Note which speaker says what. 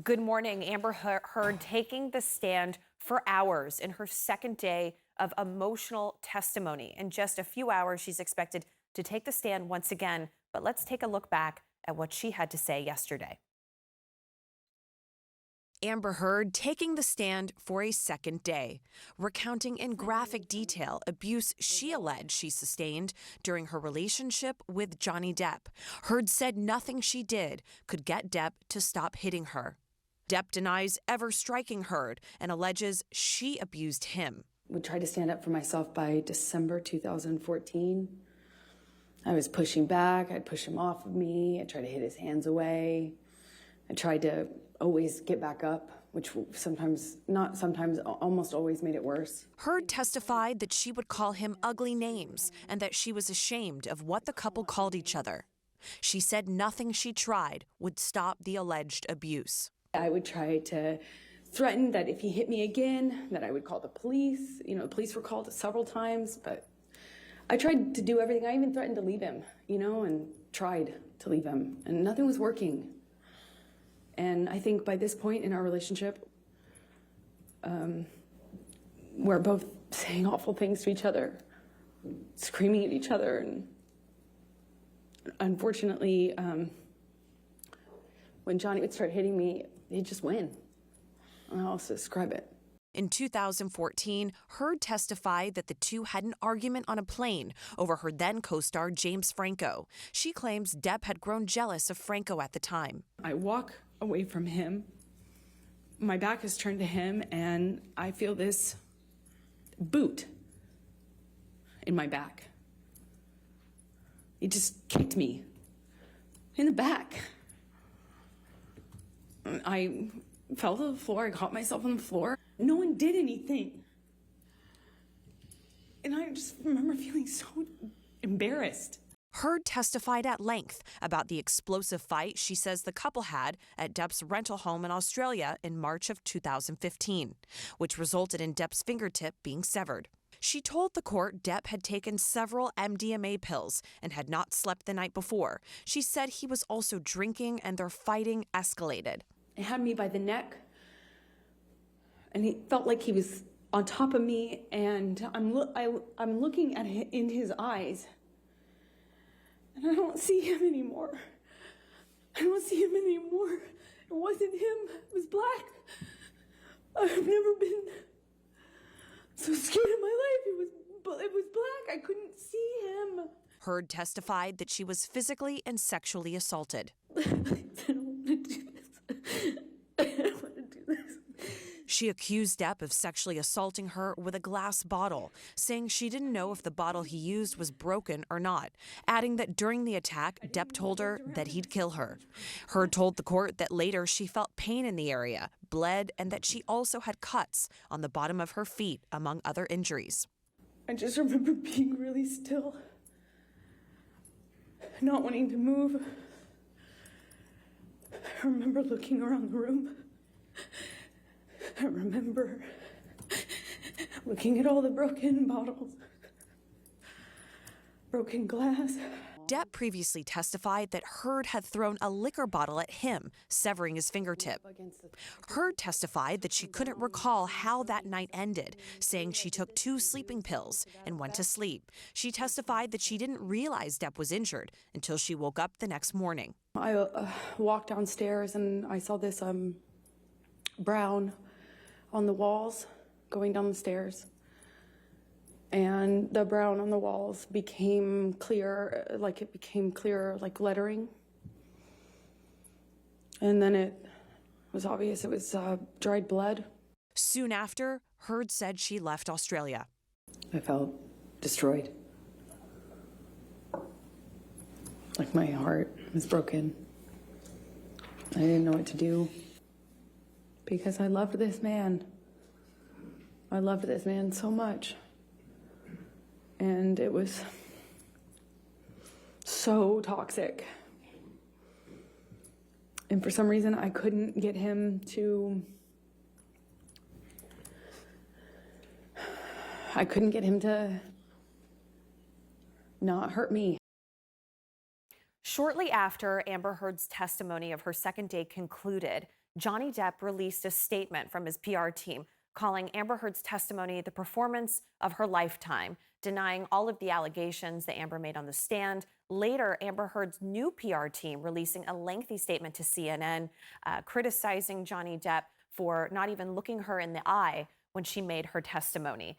Speaker 1: Good morning. Amber Heard taking the stand for hours in her second day of emotional testimony. In just a few hours, she's expected to take the stand once again. But let's take a look back at what she had to say yesterday. Amber Heard taking the stand for a second day, recounting in graphic detail abuse she alleged she sustained during her relationship with Johnny Depp. Heard said nothing she did could get Depp to stop hitting her. Depp denies ever striking Heard and alleges she abused him.
Speaker 2: I tried to stand up for myself by December 2014. I was pushing back. I'd push him off of me. I tried to hit his hands away. I tried to always get back up, which almost always made it worse.
Speaker 1: Heard testified that she would call him ugly names and that she was ashamed of what the couple called each other. She said nothing she tried would stop the alleged abuse.
Speaker 2: I would try to threaten that if he hit me again, that I would call the police. You know, the police were called several times, but I tried to do everything. I even threatened to leave him, and tried to leave him, and nothing was working. And I think by this point in our relationship, we're both saying awful things to each other, screaming at each other, and unfortunately, when Johnny would start hitting me, he'd just win. I don't know how else to describe it.
Speaker 1: In 2014, Heard testified that the two had an argument on a plane over her then co-star James Franco. She claims Depp had grown jealous of Franco at the time.
Speaker 2: I walk away from him. My back is turned to him, and I feel this boot in my back. He just kicked me in the back. I fell to the floor. I caught myself on the floor. No one did anything. And I just remember feeling so embarrassed.
Speaker 1: Heard testified at length about the explosive fight she says the couple had at Depp's rental home in Australia in March of 2015, which resulted in Depp's fingertip being severed. She told the court Depp had taken several MDMA pills and had not slept the night before. She said he was also drinking and their fighting escalated.
Speaker 2: He had me by the neck, and he felt like he was on top of me, and I'm looking at him in his eyes, and I don't see him anymore. I don't see him anymore. It wasn't him. It was black. I've never been so scared in my life. It was black. I couldn't see him.
Speaker 1: Heard testified that she was physically and sexually assaulted.
Speaker 2: I don't want to do this. I don't want to do this.
Speaker 1: She accused Depp of sexually assaulting her with a glass bottle, saying she didn't know if the bottle he used was broken or not, adding that during the attack, Depp told her that he'd kill her. Heard told the court that later she felt pain in the area, bled, and that she also had cuts on the bottom of her feet, among other injuries.
Speaker 2: I just remember being really still, not wanting to move. I remember looking around the room. I remember looking at all the broken bottles, broken glass.
Speaker 1: Depp previously testified that Heard had thrown a liquor bottle at him, severing his fingertip. Heard testified that she couldn't recall how that night ended, saying she took 2 sleeping pills and went to sleep. She testified that she didn't realize Depp was injured until she woke up the next morning.
Speaker 2: I walked downstairs and I saw this brown on the walls going down the stairs. And the brown on the walls became clear, like lettering. And then it was obvious it was dried blood.
Speaker 1: Soon after, Heard said she left Australia.
Speaker 2: I felt destroyed. Like my heart was broken. I didn't know what to do because I loved this man. I loved this man so much. And it was so toxic. And for some reason, I couldn't get him to not hurt me.
Speaker 1: Shortly after Amber Heard's testimony of her second day concluded, Johnny Depp released a statement from his PR team calling Amber Heard's testimony the performance of her lifetime, denying all of the allegations that Amber made on the stand. Later, Amber Heard's new PR team releasing a lengthy statement to CNN, criticizing Johnny Depp for not even looking her in the eye when she made her testimony.